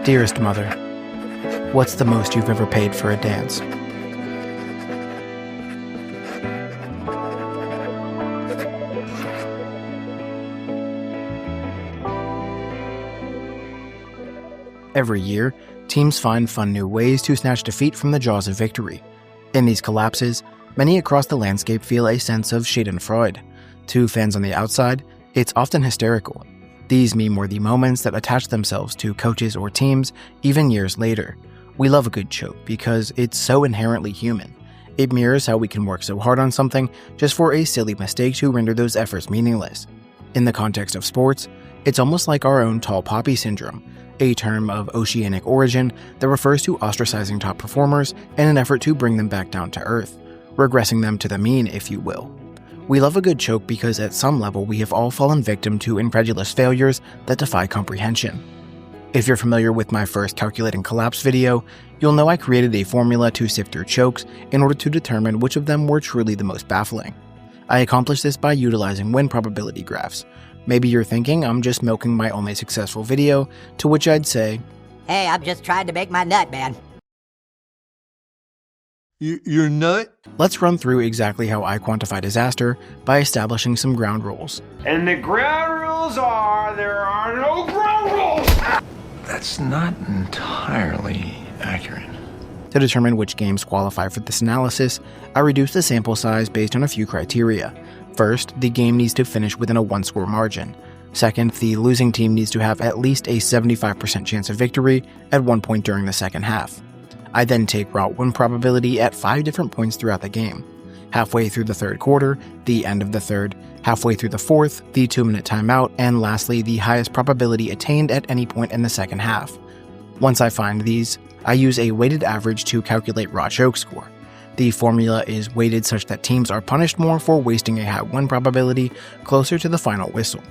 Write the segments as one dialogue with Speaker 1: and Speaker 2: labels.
Speaker 1: Dearest mother, what's the most you've ever paid for a dance? Every year, teams find fun new ways to snatch defeat from the jaws of victory. In these collapses, many across the landscape feel a sense of schadenfreude. To fans on the outside, it's often hysterical. These meme worthy moments that attach themselves to coaches or teams even years later. We love a good choke because it's so inherently human. It mirrors how we can work so hard on something just for a silly mistake to render those efforts meaningless. In the context of sports, it's almost like our own tall poppy syndrome, a term of oceanic origin that refers to ostracizing top performers in an effort to bring them back down to earth, regressing them to the mean, if you will. We love a good choke because at some level we have all fallen victim to incredulous failures that defy comprehension. If you're familiar with my first calculating collapse video, you'll know I created a formula to sift through chokes in order to determine which of them were truly the most baffling. I accomplished this by utilizing win probability graphs. Maybe you're thinking I'm just milking my only successful video, to which I'd say,
Speaker 2: hey, I'm just trying to make my nut, man.
Speaker 3: Your nut?
Speaker 1: Let's run through exactly how I quantify disaster by establishing some ground rules.
Speaker 4: And the ground rules are, there are no ground rules!
Speaker 3: That's not entirely accurate.
Speaker 1: To determine which games qualify for this analysis, I reduce the sample size based on a few criteria. First, the game needs to finish within a one-score margin. Second, the losing team needs to have at least a 75% chance of victory at one point during the second half. I then take route win probability at 5 different points throughout the game. Halfway through the third quarter, the end of the third, halfway through the fourth, the 2-minute timeout, and lastly, the highest probability attained at any point in the second half. Once I find these, I use a weighted average to calculate raw choke score. The formula is weighted such that teams are punished more for wasting a high win probability closer to the final whistle.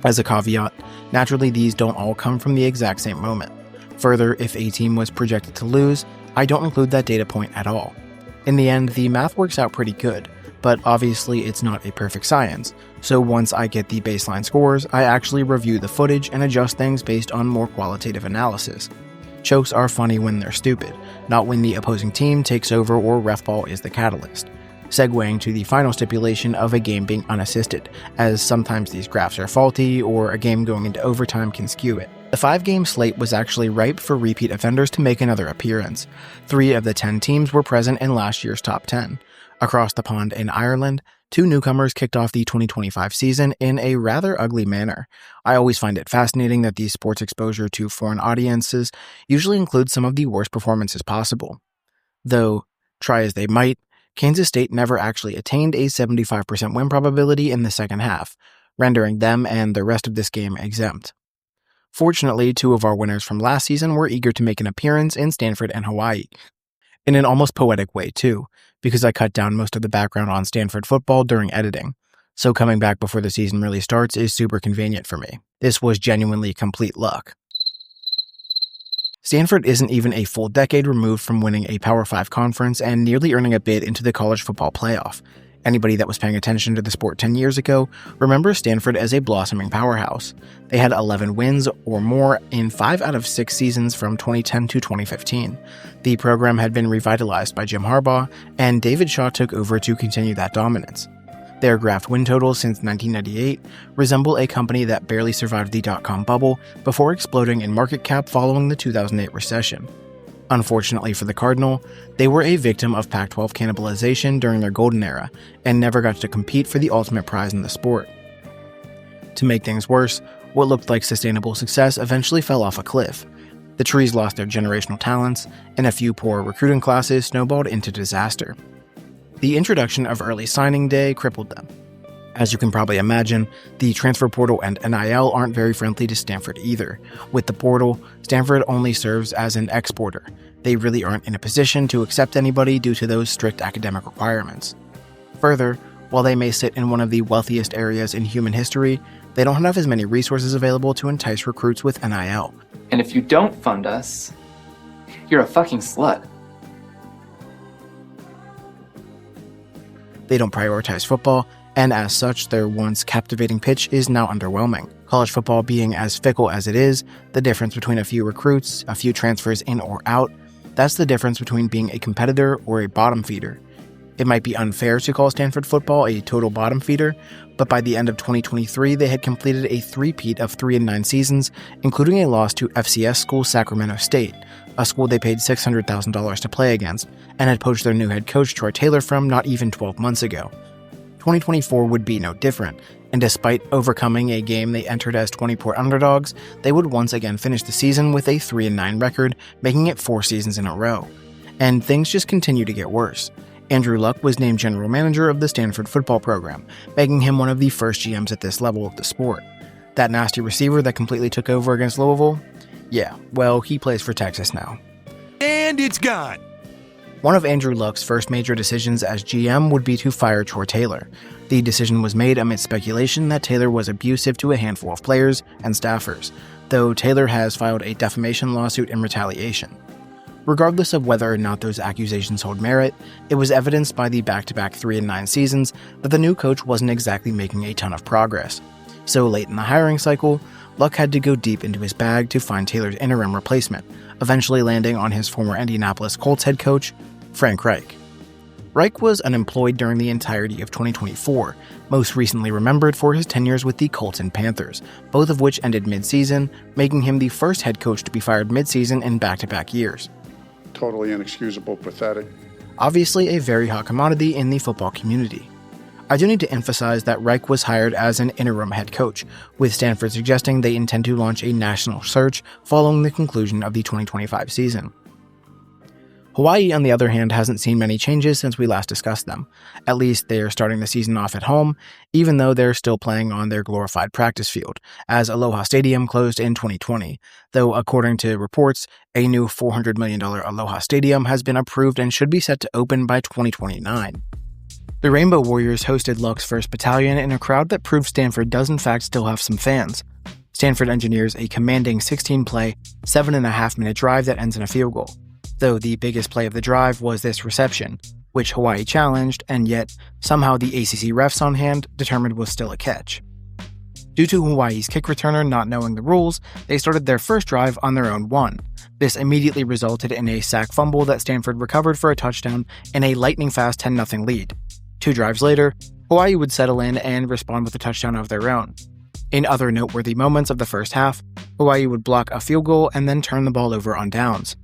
Speaker 1: As a caveat, naturally these don't all come from the exact same moment. Further, if a team was projected to lose, I don't include that data point at all. In the end, the math works out pretty good, but obviously it's not a perfect science, so once I get the baseline scores, I actually review the footage and adjust things based on more qualitative analysis. Chokes are funny when they're stupid, not when the opposing team takes over or ref ball is the catalyst. Segueing to the final stipulation of a game being unassisted, as sometimes these graphs are faulty or a game going into overtime can skew it. The 5-game slate was actually ripe for repeat offenders to make another appearance. 3 of the 10 teams were present in last year's top 10. Across the pond in Ireland, 2 newcomers kicked off the 2025 season in a rather ugly manner. I always find it fascinating that the sports exposure to foreign audiences usually includes some of the worst performances possible. Though, try as they might, Kansas State never actually attained a 75% win probability in the second half, rendering them and the rest of this game exempt. Fortunately, 2 of our winners from last season were eager to make an appearance in Stanford and Hawaii. In an almost poetic way, too, because I cut down most of the background on Stanford football during editing, so coming back before the season really starts is super convenient for me. This was genuinely complete luck. Stanford isn't even a full decade removed from winning a Power 5 conference and nearly earning a bid into the college football playoff. Anybody that was paying attention to the sport 10 years ago remembers Stanford as a blossoming powerhouse. They had 11 wins or more in 5 out of 6 seasons from 2010 to 2015. The program had been revitalized by Jim Harbaugh, and David Shaw took over to continue that dominance. Their graphed win totals since 1998 resemble a company that barely survived the dot-com bubble before exploding in market cap following the 2008 recession. Unfortunately for the Cardinal, they were a victim of Pac-12 cannibalization during their golden era and never got to compete for the ultimate prize in the sport. To make things worse, what looked like sustainable success eventually fell off a cliff. The trees lost their generational talents, and a few poor recruiting classes snowballed into disaster. The introduction of early signing day crippled them. As you can probably imagine, the transfer portal and NIL aren't very friendly to Stanford either. With the portal, Stanford only serves as an exporter. They really aren't in a position to accept anybody due to those strict academic requirements. Further, while they may sit in one of the wealthiest areas in human history, they don't have as many resources available to entice recruits with NIL.
Speaker 5: And if you don't fund us, you're a fucking slut.
Speaker 1: They don't prioritize football, and as such, their once captivating pitch is now underwhelming. College football being as fickle as it is, the difference between a few recruits, a few transfers in or out, that's the difference between being a competitor or a bottom feeder. It might be unfair to call Stanford football a total bottom feeder, but by the end of 2023, they had completed a three-peat of 3-9 seasons, including a loss to FCS school Sacramento State, a school they paid $600,000 to play against, and had poached their new head coach Troy Taylor from not even 12 months ago. 2024 would be no different, and despite overcoming a game they entered as 20-point underdogs, they would once again finish the season with a 3-9 record, making it 4 seasons in a row. And things just continue to get worse. Andrew Luck was named general manager of the Stanford football program, making him one of the first GMs at this level of the sport. That nasty receiver that completely took over against Louisville? Yeah, well, he plays for Texas now.
Speaker 6: And it's gone.
Speaker 1: One of Andrew Luck's first major decisions as GM would be to fire Troy Taylor. The decision was made amid speculation that Taylor was abusive to a handful of players and staffers, though Taylor has filed a defamation lawsuit in retaliation. Regardless of whether or not those accusations hold merit, it was evidenced by the back-to-back 3-9 seasons that the new coach wasn't exactly making a ton of progress. So late in the hiring cycle, Luck had to go deep into his bag to find Taylor's interim replacement, eventually landing on his former Indianapolis Colts head coach, Frank Reich. Reich was unemployed during the entirety of 2024, most recently remembered for his tenures with the Colts and Panthers, both of which ended mid-season, making him the first head coach to be fired mid-season in back-to-back years.
Speaker 7: Totally inexcusable, pathetic.
Speaker 1: Obviously a very hot commodity in the football community. I do need to emphasize that Reich was hired as an interim head coach, with Stanford suggesting they intend to launch a national search following the conclusion of the 2025 season. Hawaii, on the other hand, hasn't seen many changes since we last discussed them. At least they are starting the season off at home, even though they're still playing on their glorified practice field, as Aloha Stadium closed in 2020, though according to reports, a new $400 million Aloha Stadium has been approved and should be set to open by 2029. The Rainbow Warriors hosted Luck's first battalion in a crowd that proved Stanford does in fact still have some fans. Stanford engineers a commanding 16-play, 7.5-minute drive that ends in a field goal, though the biggest play of the drive was this reception, which Hawaii challenged, and yet somehow the ACC refs on hand determined was still a catch. Due to Hawaii's kick returner not knowing the rules, they started their first drive on their own 1. This immediately resulted in a sack fumble that Stanford recovered for a touchdown and a lightning-fast 10-0 lead. 2 drives later, Hawaii would settle in and respond with a touchdown of their own. In other noteworthy moments of the first half, Hawaii would block a field goal and then turn the ball over on downs.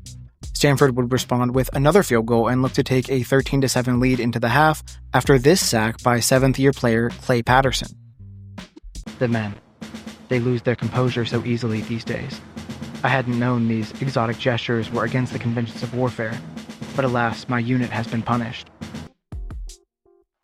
Speaker 1: Stanford would respond with another field goal and look to take a 13-7 lead into the half after this sack by 7th-year player Clay Patterson. The men. They lose their composure so easily these days. I hadn't known these exotic gestures were against the conventions of warfare, but alas, my unit has been punished.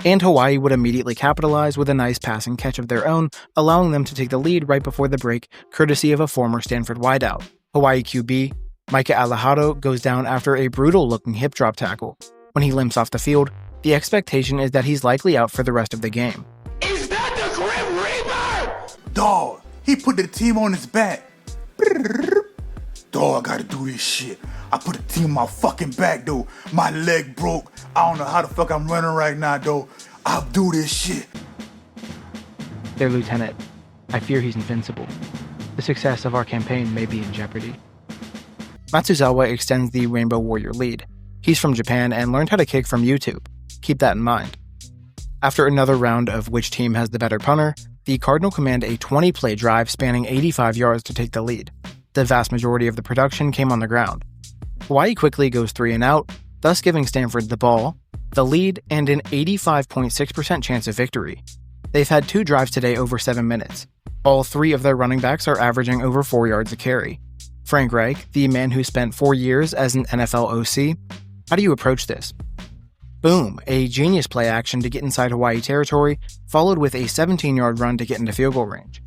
Speaker 1: And Hawaii would immediately capitalize with a nice passing catch of their own, allowing them to take the lead right before the break, courtesy of a former Stanford wideout. Hawaii QB Micah Alahado goes down after a brutal-looking hip drop tackle. When he limps off the field, the expectation is that he's likely out for the rest of the game.
Speaker 6: Is that the Grim Reaper?
Speaker 8: Dog, he put the team on his back. Dog, I gotta do this shit. I put the team on my fucking back, though. My leg broke. I don't know how the fuck I'm running right now, though. I'll do this shit.
Speaker 1: Their lieutenant. I fear he's invincible. The success of our campaign may be in jeopardy. Matsuzawa extends the Rainbow Warrior lead. He's from Japan and learned how to kick from YouTube. Keep that in mind. After another round of which team has the better punter, the Cardinal command a 20-play drive spanning 85 yards to take the lead. The vast majority of the production came on the ground. Hawaii quickly goes 3 and out, thus giving Stanford the ball, the lead, and an 85.6% chance of victory. They've had 2 drives today over 7 minutes. All 3 of their running backs are averaging over 4 yards a carry. Frank Reich, the man who spent 4 years as an NFL OC, how do you approach this? Boom, a genius play action to get inside Hawaii territory, followed with a 17-yard run to get into field goal range.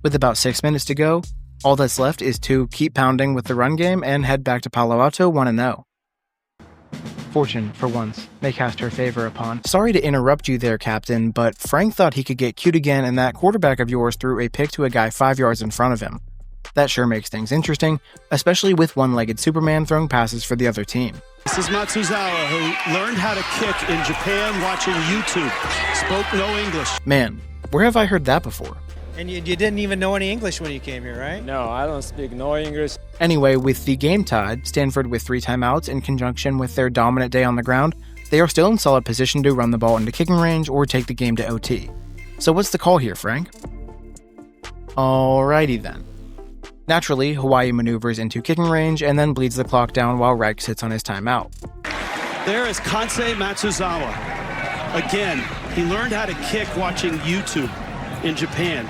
Speaker 1: With about 6 minutes to go, all that's left is to keep pounding with the run game and head back to Palo Alto 1-0. Fortune, for once, may cast her favor upon. Sorry to interrupt you there, Captain, but Frank thought he could get cute again and that quarterback of yours threw a pick to a guy 5 yards in front of him. That sure makes things interesting, especially with one-legged Superman throwing passes for the other team.
Speaker 9: This is Matsuzawa, who learned how to kick in Japan watching YouTube. Spoke no English.
Speaker 1: Man, where have I heard that before?
Speaker 10: And you didn't even know any English when you came here, right?
Speaker 11: No, I don't speak no English.
Speaker 1: Anyway, with the game tied, Stanford with 3 timeouts in conjunction with their dominant day on the ground, they are still in solid position to run the ball into kicking range or take the game to OT. So what's the call here, Frank? Alrighty then. Naturally, Hawaii maneuvers into kicking range and then bleeds the clock down while Reich sits on his timeout.
Speaker 9: There is Kansei Matsuzawa. Again, he learned how to kick watching YouTube in Japan.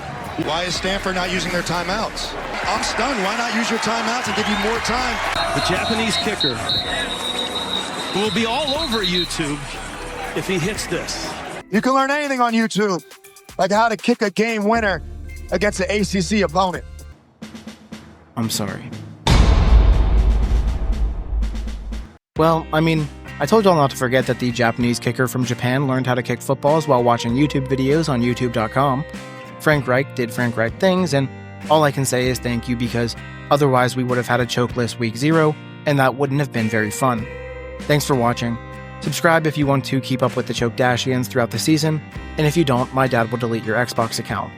Speaker 12: Why is Stanford not using their timeouts? I'm stunned. Why not use your timeouts and give you more time?
Speaker 9: The Japanese kicker will be all over YouTube if he hits this.
Speaker 12: You can learn anything on YouTube, like how to kick a game winner against an ACC opponent.
Speaker 1: I'm sorry. Well, I told y'all not to forget that the Japanese kicker from Japan learned how to kick footballs while watching YouTube videos on youtube.com. Frank Reich did Frank Reich things, and all I can say is thank you, because otherwise we would have had a choke list week 0, and that wouldn't have been very fun. Thanks for watching. Subscribe if you want to keep up with the Choke Dashians throughout the season, and if you don't, my dad will delete your Xbox account.